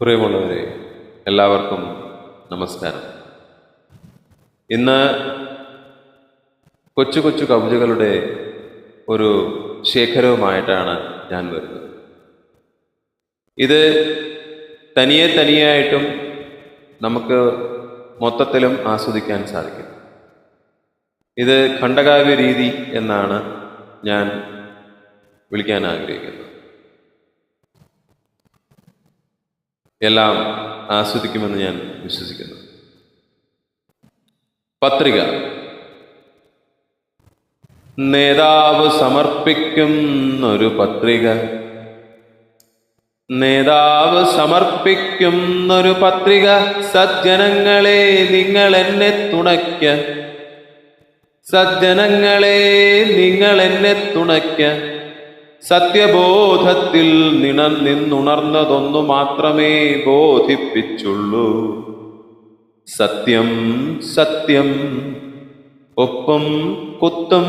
പ്രിയമുള്ളവരെ, എല്ലാവർക്കും നമസ്കാരം. ഇന്ന് കൊച്ചു കൊച്ചു കവിതകളുടെ ഒരു ശേഖരവുമായിട്ടാണ് ഞാൻ വരുന്നത്. ഇത് തനിയായിട്ടും നമുക്ക് മൊത്തത്തിലും ആസ്വദിക്കാൻ സാധിക്കും. ഇത് ഖണ്ഡകാവ്യ രീതി എന്നാണ് ഞാൻ വിളിക്കാൻ ആഗ്രഹിക്കുന്നത്. എല്ലാം ആസ്വദിക്കുമെന്ന് ഞാൻ വിശ്വസിക്കുന്നു. പത്രിക. നേതാവ് സമർപ്പിക്കുന്നൊരു പത്രിക, നേതാവ് സമർപ്പിക്കുന്നൊരു പത്രിക. സജ്ജനങ്ങളെ നിങ്ങൾ എന്നെ തുണയ്ക്ക, സജ്ജനങ്ങളെ നിങ്ങൾ എന്നെ തുണയ്ക്ക. സത്യബോധത്തിൽ നിന്നുണർന്നതൊന്നു മാത്രമേ ബോധിപ്പിച്ചുള്ളൂ. സത്യം സത്യം, ഒപ്പം കുത്തും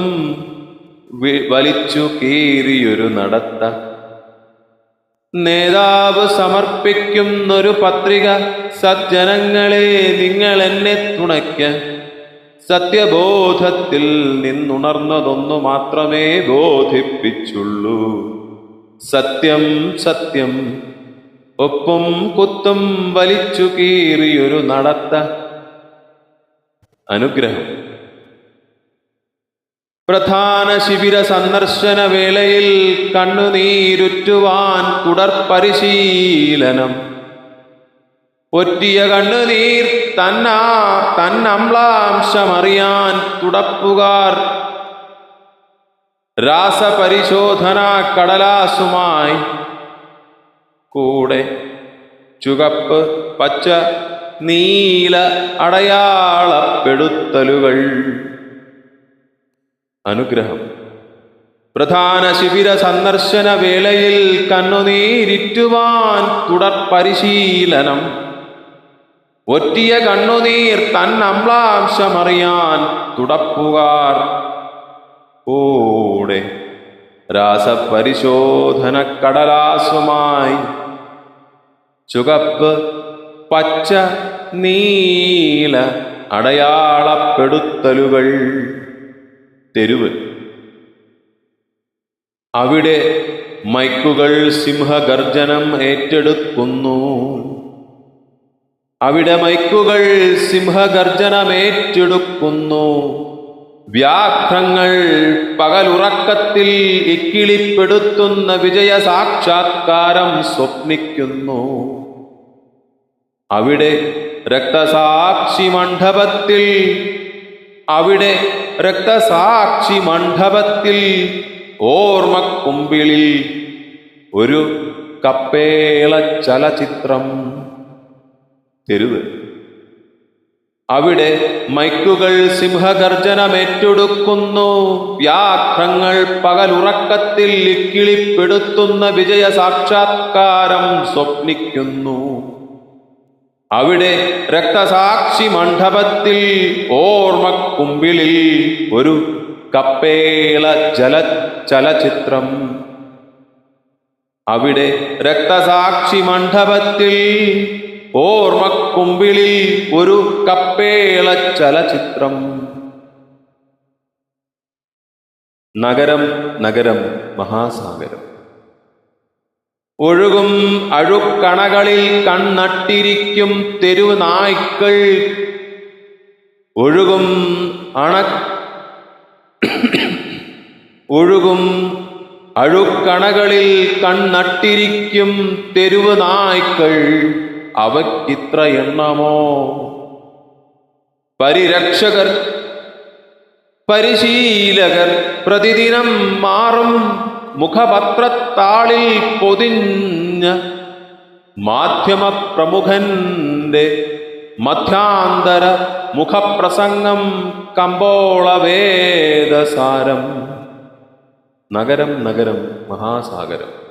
വലിച്ചു കീറിയൊരു നടത്ത. നേതാവ് സമർപ്പിക്കുന്നൊരു പത്രിക. സജ്ജനങ്ങളെ നിങ്ങൾ എന്നെ തുണയ്ക്ക. സത്യബോധത്തിൽ നിന്നുണർന്നതൊന്നു മാത്രമേ ബോധിപ്പിച്ചുള്ളൂ. സത്യം സത്യം, ഒപ്പം കുത്തും വലിച്ചു കീറിയൊരു നടത്ത. അനുഗ്രഹം. പ്രധാന ശിബിര സന്ദർശന വേളയിൽ കണ്ണുനീരുറ്റുവാൻ തുടർ പരിശീലനം. ഒറ്റിയ കണ്ണുനീർ തന്നമ്ലാംശമറിയാൻ തുടപ്പുകാർ. രാസപരിശോധന കടലാസുമായി കൂടെ ചുവപ്പ് പച്ച നീല അടയാളപ്പെടുത്തലുകൾ. അനുഗ്രഹം. പ്രധാന ശിബിര സന്ദർശന വേളയിൽ കണ്ണുനീരിറ്റുവാൻ തുടർ പരിശീലനം. ഒറ്റിയ കണ്ണുനീർ തന്നമ്ലാംശമറിയാൻ തുടപ്പുകാർ കൂടെ. രാസപരിശോധന കടലാസുമായി ചുവപ്പ് പച്ച നീല അടയാളപ്പെടുത്തലുകൾ. തെരുവ്. അവിടെ മൈക്കുകൾ സിംഹഗർജനം ഏറ്റെടുക്കുന്നു. അവിടെ മൈക്കുകൾ സിംഹഗർജനമേറ്റെടുക്കുന്നു. വ്യാഘ്രങ്ങൾ പകലുറക്കത്തിൽ ഇക്കിളിപ്പെടുത്തുന്ന വിജയ സാക്ഷാത്കാരം സ്വപ്നിക്കുന്നു. അവിടെ രക്തസാക്ഷി മണ്ഡപത്തിൽ, അവിടെ രക്തസാക്ഷി മണ്ഡപത്തിൽ ഓർമ്മക്കുമ്പിളിൽ ഒരു കപ്പേള ചലച്ചിത്രം. തെരുവ്. അവിടെ മൈക്കുകൾ സിംഹഗർജനമേറ്റെടുക്കുന്നു. വ്യാഘ്രങ്ങൾ പകലുറക്കത്തിൽ ഇക്കിളിപ്പെടുത്തുന്ന വിജയ സാക്ഷാത്കാരം സ്വപ്നിക്കുന്നു. അവിടെ രക്തസാക്ഷി മണ്ഡപത്തിൽ ഓർമ്മക്കുമ്പിളിൽ ഒരു കപ്പേള ചലച്ചിത്രം. അവിടെ രക്തസാക്ഷി മണ്ഡപത്തിൽ ഓർമ്മക്കുമ്പിളിൽ ഒരു കപ്പേള ചലച്ചിത്രം. നഗരം നഗരം മഹാസാഗരം. ഒഴുകും അഴുക്കണകളിൽ കണ്ണട്ടിരിക്കും തെരുവ് നായ്ക്കൾ. ഒഴുകും അഴുക്കണകളിൽ കണ്ണട്ടിരിക്കും തെരുവ് നായ്ക്കൾ. അവയ്ക്കിത്ര എണ്ണമോ? പരിരക്ഷകർ പരിശീലകർ പ്രതിദിനം മാറും മുഖപത്രത്താളിൽ പൊതിഞ്ഞ മാധ്യമപ്രമുഖന്റെ മധ്യാന്തര മുഖപ്രസംഗം കമ്പോളവേദസാരം. നഗരം നഗരം മഹാസാഗരം.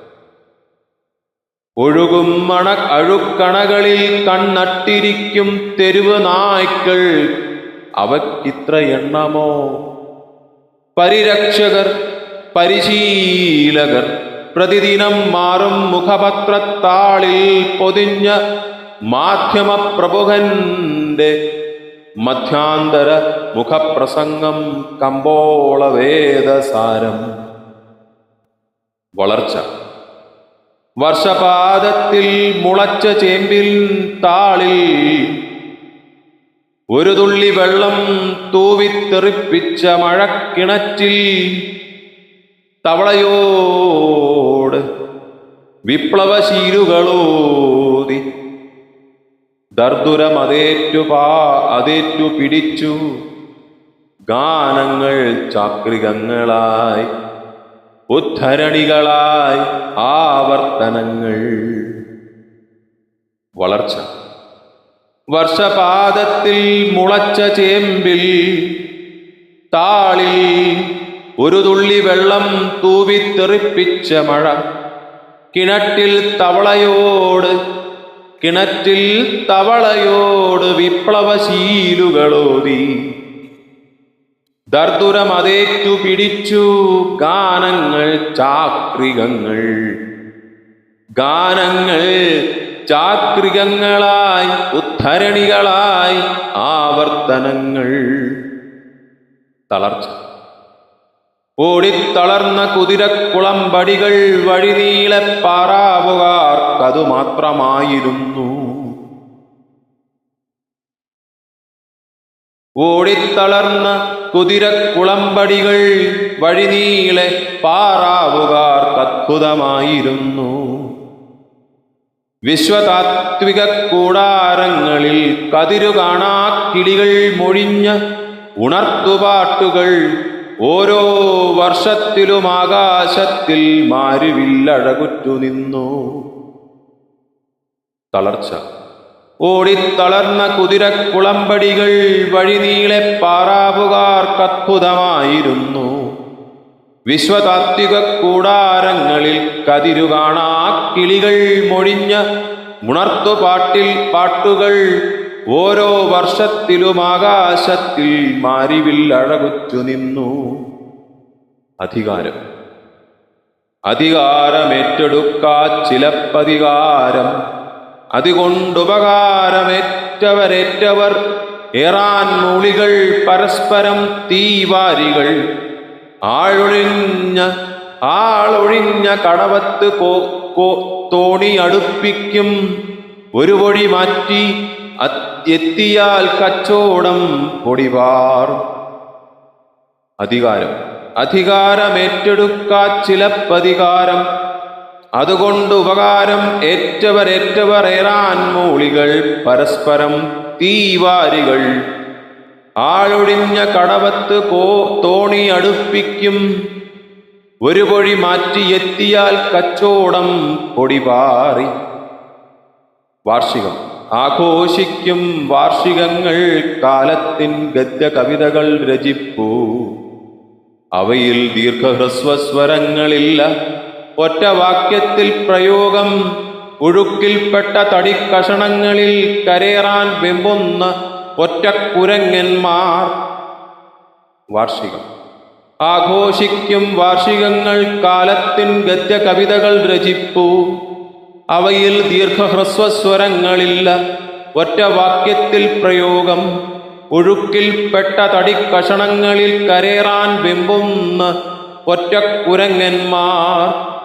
ഒഴുകും അഴുക്കണകളിൽ കണ്ണട്ടിരിക്കും തെരുവ് നായ്ക്കൾ. അവയ്ക്കിത്ര എണ്ണമോ? പരിരക്ഷകർ പരിശീലകർ പ്രതിദിനം മാറും മുഖപത്രത്താളിൽ പൊതിഞ്ഞ മാധ്യമപ്രമുഖന്റെ മധ്യാന്തര മുഖപ്രസംഗം കമ്പോള വേദസാരം. വളർച്ച. വർഷപാദത്തിൽ മുളച്ച ചേമ്പിൽ താളിൽ ഒരു തുള്ളി വെള്ളം തൂവിത്തെറിപ്പിച്ച മഴക്കിണറ്റിൽ തവളയോട് വിപ്ലവശീലുകളോതി അതേറ്റു പിടിച്ചു ഗാനങ്ങൾ ചാക്രികങ്ങളായി ഉദ്ധരണികളായി ആവർത്തനങ്ങൾ. വളർച്ച. വർഷപാദത്തിൽ മുളച്ച ചേമ്പിൽ താളിൽ ഒരു തുള്ളി വെള്ളം തൂവിത്തെറിപ്പിച്ച മഴ കിണറ്റിൽ തവളയോട് വിപ്ലവശീലുകളോതി ദർദുരമതേറ്റു പിടിച്ചു ഗാനങ്ങൾ ചാക്രികങ്ങളായി ഉദ്ധരണികളായി ആവർത്തനങ്ങൾ. തളർച്ച. ഓടിത്തളർന്ന കുതിരക്കുളമ്പടികൾ വഴിനീളെ പാറാവുകാർക്കതു മാത്രമായിരുന്നു. ഓടിത്തളർന്ന കുതിരക്കുളമ്പടികൾ വഴിനീളെ പാറാവുകാർക്കത്ഭുതമായിരുന്നു. വിശ്വതാത്വിക കൂടാരങ്ങളിൽ കതിരുകാണാ കിളികൾ മൊഴിഞ്ഞ ഉണർത്തുപാട്ടുകൾ ഓരോ വർഷത്തിലും ആകാശത്തിൽ മാരുവില്ലഴകുറ്റു നിന്നു. തളർച്ച. ഓടിത്തളർന്ന കുതിരക്കുളമ്പടികൾ വഴിനീളെ പാറാവുകാർക്കത്ഭുതമായിരുന്നു. വിശ്വതാത്വിക കൂടാരങ്ങളിൽ കതിരുകാണാ കിളികൾ മൊഴിഞ്ഞ പാട്ടുകൾ ഓരോ വർഷത്തിലും ആകാശത്തിൽ മാരിവില്ലഴകുറ്റു നിന്നു. അധികാരം. അധികാരമേറ്റെടുക്കാ ചിലപ്പധികാരം അതുകൊണ്ടുപകാരമേറ്റവരേറ്റവർ ഏറാൻ മൂളികൾ പരസ്പരം തീവാരികൾ ആളൊഴിഞ്ഞ കടവത്ത് തോണി അടുപ്പിക്കും ഒരു പൊടി മാറ്റി എത്തിയാൽ കച്ചോടം പൊടിവാർ. അധികാരം. അധികാരമേറ്റെടുക്കാ ചിലപ്പധികാരം അതുകൊണ്ട് ഉപകാരം ഏറ്റവർ ഏറാൻ മൂളികൾ പരസ്പരം തീവാരികൾ ആളൊഴിഞ്ഞ കടവത്ത് തോണി അടുപ്പിക്കും ഒരു പൊഴി മാറ്റി എത്തിയാൽ കച്ചോടം പൊടിപാറി. വാർഷികം. ആഘോഷിക്കും വാർഷികങ്ങൾ കാലത്തിൻ ഗദ്യ കവിതകൾ രചിപ്പൂ. അവയിൽ ദീർഘഹ്രസ്വസ്വരങ്ങളില്ല, ഒറ്റ വാക്യത്തിൽ പ്രയോഗം. ഒഴുക്കിൽപ്പെട്ട തടിക്കഷണങ്ങളിൽ കരേറാൻ വെമ്പുന്ന ഒറ്റക്കുരങ്ങന്മാർ. വാർഷികം. ആഘോഷിക്കും വാർഷികങ്ങൾ കാലത്തിൻ ഗദ്യ കവിതകൾ രചിപ്പൂ. അവയിൽ ദീർഘഹ്രസ്വസ്വരങ്ങളില്ല, ഒറ്റ വാക്യത്തിൽ പ്രയോഗം. ഒഴുക്കിൽപ്പെട്ട തടിക്കഷണങ്ങളിൽ കരേറാൻ വെമ്പുന്ന ഒറ്റക്കുരങ്ങന്മാർ.